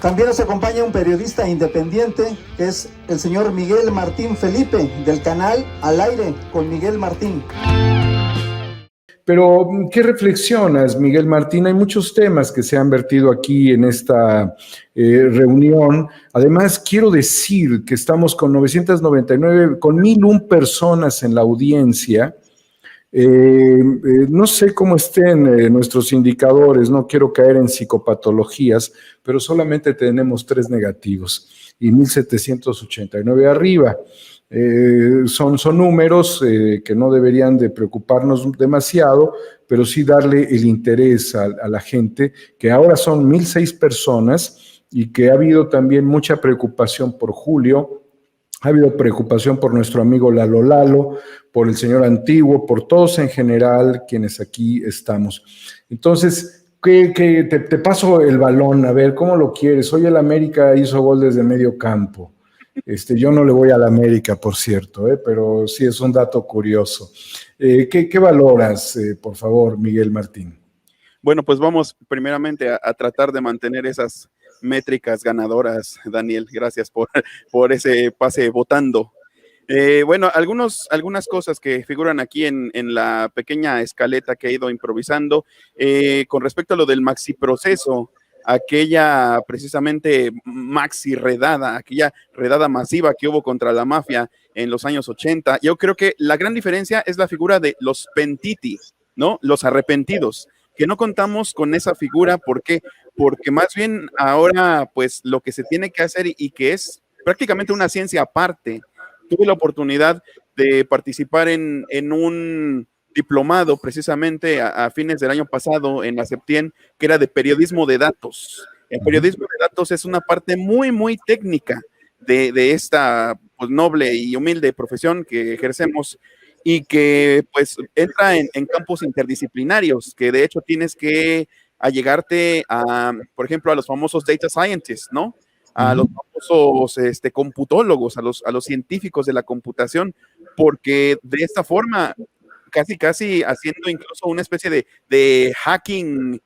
También nos acompaña un periodista independiente, que es el señor Miguel Martín Felipe, del canal Al Aire con Miguel Martín. Pero, ¿qué reflexionas, Miguel Martín? Hay muchos temas que se han vertido aquí en esta reunión. Además, quiero decir que estamos con 999, con 1,001 personas en la audiencia. No sé cómo estén nuestros indicadores, no quiero caer en psicopatologías, pero solamente tenemos 3 negativos y 1,789 arriba. Son números que no deberían de preocuparnos demasiado, pero sí darle el interés a la gente, que ahora son 1,006 personas y que ha habido también mucha preocupación por Julio. Ha habido preocupación por nuestro amigo Lalo, por el señor Antiguo, por todos en general quienes aquí estamos. Entonces, te paso el balón, a ver, ¿cómo lo quieres? Hoy el América hizo gol desde medio campo. Yo no le voy al América, por cierto, pero sí es un dato curioso. ¿Qué valoras, por favor, Miguel Martín? Bueno, pues vamos primeramente a tratar de mantener esas métricas ganadoras, Daniel. Gracias por ese pase votando. Bueno, algunas cosas que figuran aquí en la pequeña escaleta que he ido improvisando con respecto a lo del maxi proceso, aquella precisamente maxi redada, aquella redada masiva que hubo contra la mafia en los años 80. Yo creo que la gran diferencia es la figura de los pentiti, ¿no? Los arrepentidos, que no contamos con esa figura. ¿Por qué? Porque más bien ahora, pues, lo que se tiene que hacer y que es prácticamente una ciencia aparte. Tuve la oportunidad de participar en un diplomado precisamente a fines del año pasado en la Septien, que era de periodismo de datos. El periodismo de datos es una parte muy, muy técnica de esta pues, noble y humilde profesión que ejercemos y que pues entra en campos interdisciplinarios, que de hecho tienes que allegarte a, por ejemplo, a los famosos data scientists, ¿no? A los famosos computólogos, a los científicos de la computación, porque de esta forma, casi haciendo incluso una especie de hacking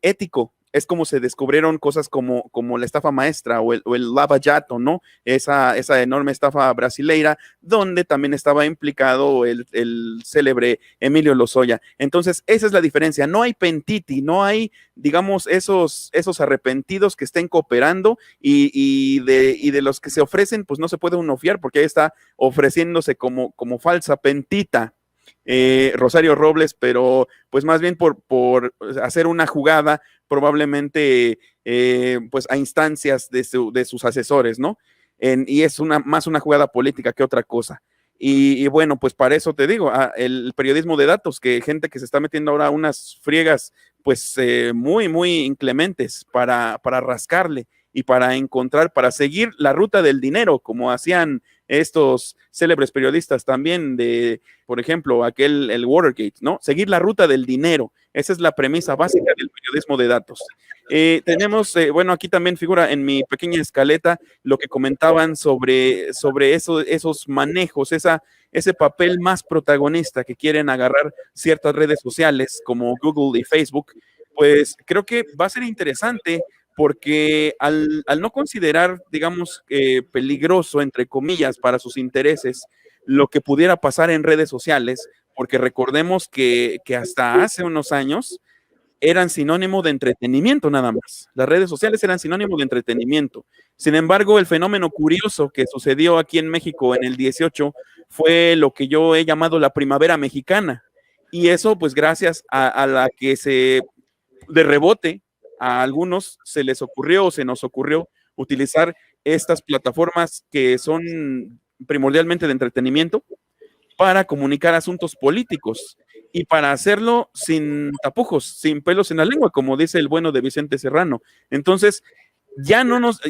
ético, es como se descubrieron cosas como la estafa maestra o el Lava Jato, ¿no? Esa enorme estafa brasileira, donde también estaba implicado el célebre Emilio Lozoya. Entonces, esa es la diferencia. No hay pentiti, no hay, digamos, esos arrepentidos que estén cooperando y de los que se ofrecen, pues no se puede uno fiar, porque ahí está ofreciéndose como falsa pentita. Rosario Robles, pero pues más bien por hacer una jugada probablemente pues a instancias de sus asesores, ¿no? Y es más una jugada política que otra cosa. Y bueno, pues para eso te digo, el periodismo de datos, que gente que se está metiendo ahora unas friegas pues muy, muy inclementes para rascarle y para encontrar, para seguir la ruta del dinero, como hacían estos célebres periodistas también de, por ejemplo, el Watergate, ¿no? Seguir la ruta del dinero. Esa es la premisa básica del periodismo de datos. Tenemos, bueno, aquí también figura en mi pequeña escaleta lo que comentaban sobre esos manejos, ese papel más protagonista que quieren agarrar ciertas redes sociales como Google y Facebook. Pues creo que va a ser interesante porque al no considerar, digamos, peligroso, entre comillas, para sus intereses, lo que pudiera pasar en redes sociales, porque recordemos que hasta hace unos años eran sinónimo de entretenimiento nada más. Las redes sociales eran sinónimo de entretenimiento. Sin embargo, el fenómeno curioso que sucedió aquí en México en el 18 fue lo que yo he llamado la primavera mexicana. Y eso, pues gracias a la que de rebote, a algunos se les ocurrió o se nos ocurrió utilizar estas plataformas que son primordialmente de entretenimiento para comunicar asuntos políticos y para hacerlo sin tapujos, sin pelos en la lengua, como dice el bueno de Vicente Serrano. Entonces,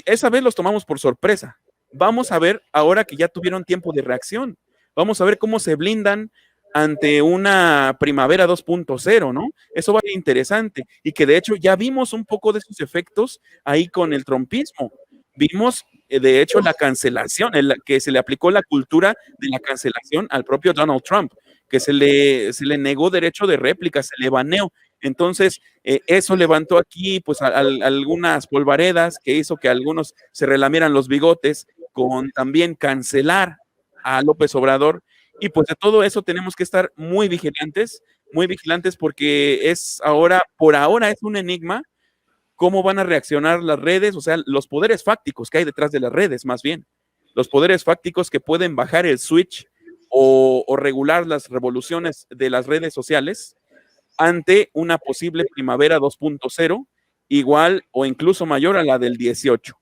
esa vez los tomamos por sorpresa. Vamos a ver ahora que ya tuvieron tiempo de reacción. Vamos a ver cómo se blindan ante una primavera 2.0, ¿no? Eso va a ser interesante y que de hecho ya vimos un poco de sus efectos ahí con el trumpismo. Vimos, de hecho, la cancelación, que se le aplicó la cultura de la cancelación al propio Donald Trump, que se le negó derecho de réplica, se le baneó. Entonces, eso levantó aquí pues algunas polvaredas que hizo que algunos se relamieran los bigotes con también cancelar a López Obrador. Y pues de todo eso tenemos que estar muy vigilantes porque es ahora, por ahora es un enigma cómo van a reaccionar las redes, o sea, los poderes fácticos que hay detrás de las redes, más bien. Los poderes fácticos que pueden bajar el switch o regular las revoluciones de las redes sociales ante una posible primavera 2.0, igual o incluso mayor a la del 18.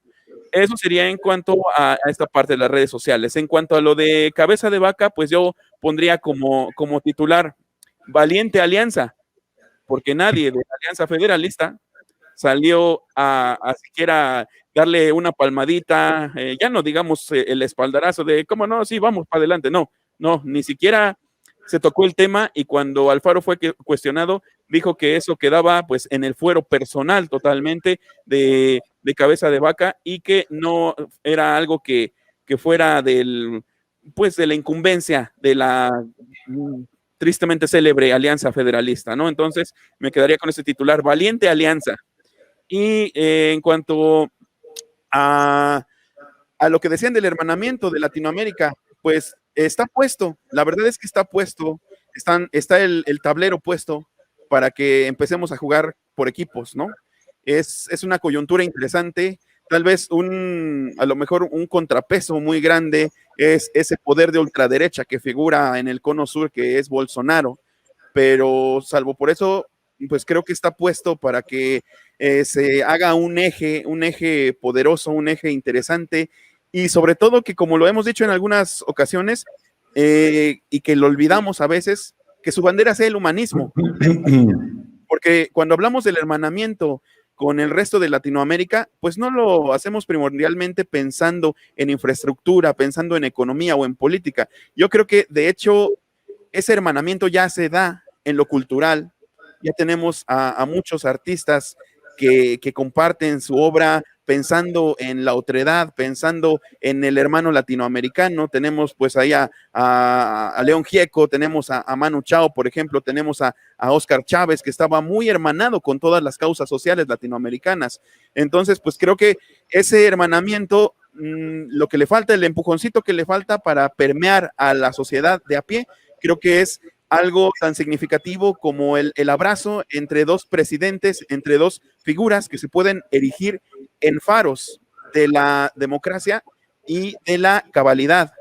Eso sería en cuanto a esta parte de las redes sociales. En cuanto a lo de cabeza de vaca, pues yo pondría como titular Valiente Alianza, porque nadie de la Alianza Federalista salió a siquiera darle una palmadita, ya no digamos el espaldarazo de, ¿cómo no? Sí, vamos para adelante. No, ni siquiera se tocó el tema y cuando Alfaro fue cuestionado, dijo que eso quedaba pues en el fuero personal totalmente de cabeza de vaca y que no era algo que fuera pues de la incumbencia de la tristemente célebre Alianza Federalista, ¿no? Entonces me quedaría con ese titular, Valiente Alianza. Y en cuanto a lo que decían del hermanamiento de Latinoamérica, pues está puesto, la verdad es que está puesto, está el tablero puesto para que empecemos a jugar por equipos, ¿no? Es una coyuntura interesante, tal vez a lo mejor un contrapeso muy grande es ese poder de ultraderecha que figura en el cono sur, que es Bolsonaro, pero salvo por eso, pues creo que está puesto para que se haga un eje poderoso, un eje interesante, y sobre todo que, como lo hemos dicho en algunas ocasiones, y que lo olvidamos a veces, que su bandera sea el humanismo. Porque cuando hablamos del hermanamiento con el resto de Latinoamérica, pues no lo hacemos primordialmente pensando en infraestructura, pensando en economía o en política. Yo creo que, de hecho, ese hermanamiento ya se da en lo cultural. Ya tenemos a muchos artistas que comparten su obra pensando en la otredad, pensando en el hermano latinoamericano. Tenemos pues ahí a León Gieco, tenemos a Manu Chao, por ejemplo, tenemos a Oscar Chávez, que estaba muy hermanado con todas las causas sociales latinoamericanas. Entonces, pues creo que ese hermanamiento, lo que le falta, el empujoncito que le falta para permear a la sociedad de a pie, creo que es algo tan significativo como el abrazo entre dos presidentes, entre dos figuras que se pueden erigir en faros de la democracia y de la cabalidad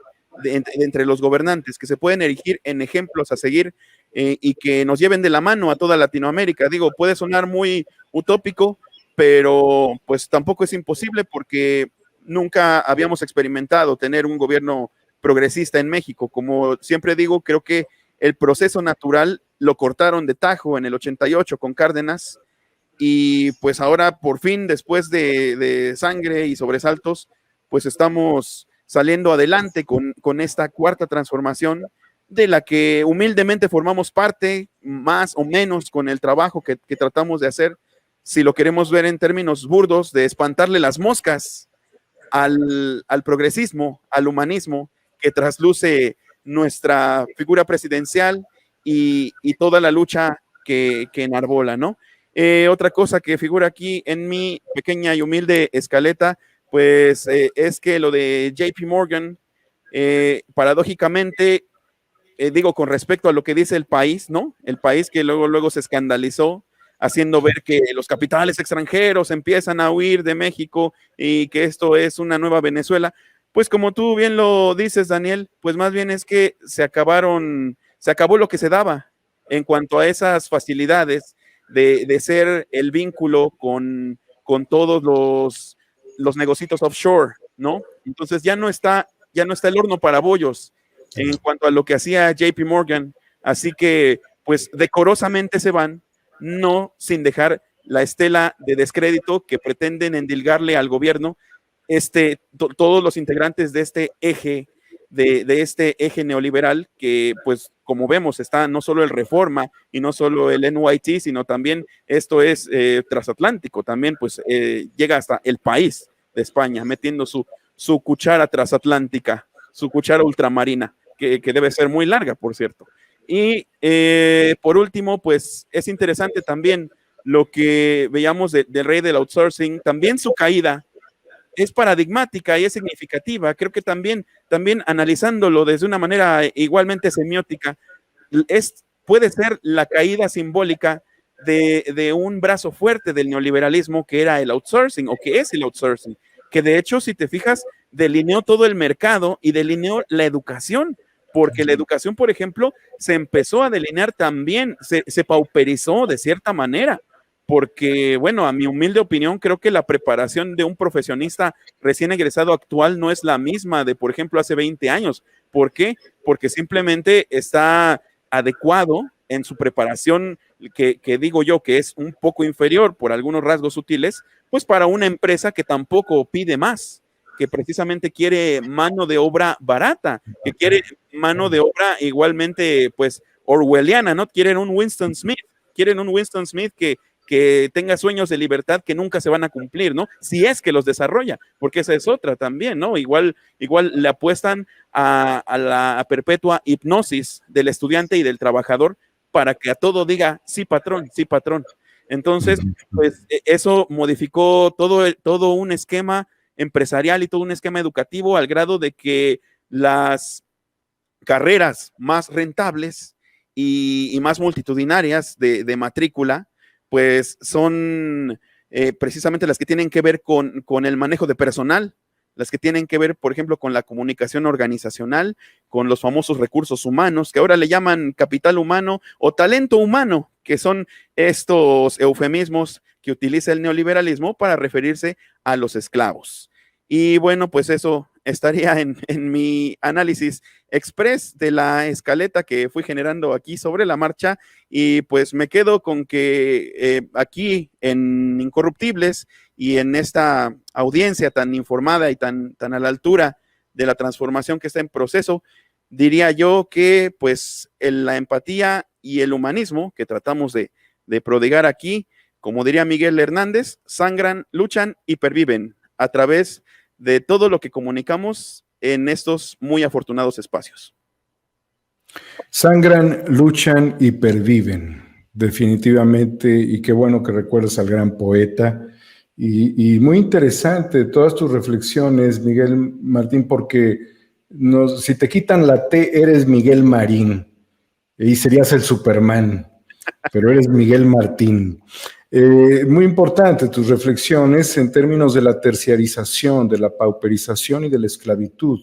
entre los gobernantes, que se pueden erigir en ejemplos a seguir y que nos lleven de la mano a toda Latinoamérica. Digo, puede sonar muy utópico, pero pues tampoco es imposible porque nunca habíamos experimentado tener un gobierno progresista en México. Como siempre digo, creo que el proceso natural lo cortaron de tajo en el 88 con Cárdenas y pues ahora por fin, después de sangre y sobresaltos, pues estamos saliendo adelante con esta cuarta transformación de la que humildemente formamos parte, más o menos con el trabajo que tratamos de hacer, si lo queremos ver en términos burdos, de espantarle las moscas al progresismo, al humanismo que trasluce nuestra figura presidencial y toda la lucha que enarbola, ¿no? Otra cosa que figura aquí en mi pequeña y humilde escaleta, pues es que lo de JP Morgan, paradójicamente, digo, con respecto a lo que dice El País, ¿no? El País que luego se escandalizó, haciendo ver que los capitales extranjeros empiezan a huir de México y que esto es una nueva Venezuela. Pues como tú bien lo dices, Daniel, pues más bien es que se acabó lo que se daba en cuanto a esas facilidades de ser el vínculo con todos los negocios offshore, ¿no? Entonces ya no está el horno para bollos en cuanto a lo que hacía JP Morgan, así que pues decorosamente se van, no sin dejar la estela de descrédito que pretenden endilgarle al gobierno todos los integrantes de este eje, de este eje neoliberal que, pues, como vemos, está no solo el Reforma y no solo el NYT, sino también esto es transatlántico, también pues llega hasta El País de España, metiendo su cuchara transatlántica, su cuchara ultramarina, que debe ser muy larga, por cierto. Y por último, pues es interesante también lo que veíamos del rey del outsourcing, también su caída es paradigmática y es significativa. Creo que también analizándolo desde una manera igualmente semiótica, puede ser la caída simbólica de un brazo fuerte del neoliberalismo que era el outsourcing, o que es el outsourcing, que de hecho, si te fijas, delineó todo el mercado y delineó la educación, porque la educación, por ejemplo, se empezó a delinear también, se pauperizó de cierta manera, porque, bueno, a mi humilde opinión, creo que la preparación de un profesionista recién egresado actual no es la misma de, por ejemplo, hace 20 años. ¿Por qué? Porque simplemente está adecuado en su preparación, que digo yo que es un poco inferior por algunos rasgos sutiles, pues para una empresa que tampoco pide más, que precisamente quiere mano de obra barata, que quiere mano de obra igualmente, pues, orwelliana, ¿no? Quieren un Winston Smith que tenga sueños de libertad que nunca se van a cumplir, ¿no? Si es que los desarrolla, porque esa es otra también, ¿no? Igual le apuestan a la perpetua hipnosis del estudiante y del trabajador para que a todo diga, sí, patrón, sí, patrón. Entonces, pues eso modificó todo un esquema empresarial y todo un esquema educativo al grado de que las carreras más rentables y más multitudinarias de matrícula, pues son precisamente las que tienen que ver con el manejo de personal, las que tienen que ver, por ejemplo, con la comunicación organizacional, con los famosos recursos humanos, que ahora le llaman capital humano o talento humano, que son estos eufemismos que utiliza el neoliberalismo para referirse a los esclavos. Y bueno, pues eso estaría en mi análisis express de la escaleta que fui generando aquí sobre la marcha, y pues me quedo con que aquí en Incorruptibles y en esta audiencia tan informada y tan a la altura de la transformación que está en proceso, diría yo que pues la empatía y el humanismo que tratamos de prodigar aquí, como diría Miguel Hernández, sangran, luchan y perviven a través de todo lo que comunicamos en estos muy afortunados espacios. Sangran, luchan y perviven, definitivamente, y qué bueno que recuerdas al gran poeta, y muy interesante todas tus reflexiones, Miguel Martín, porque si te quitan la T, eres Miguel Marín, y serías el Superman, pero eres Miguel Martín. Muy importante tus reflexiones en términos de la terciarización, de la pauperización y de la esclavitud.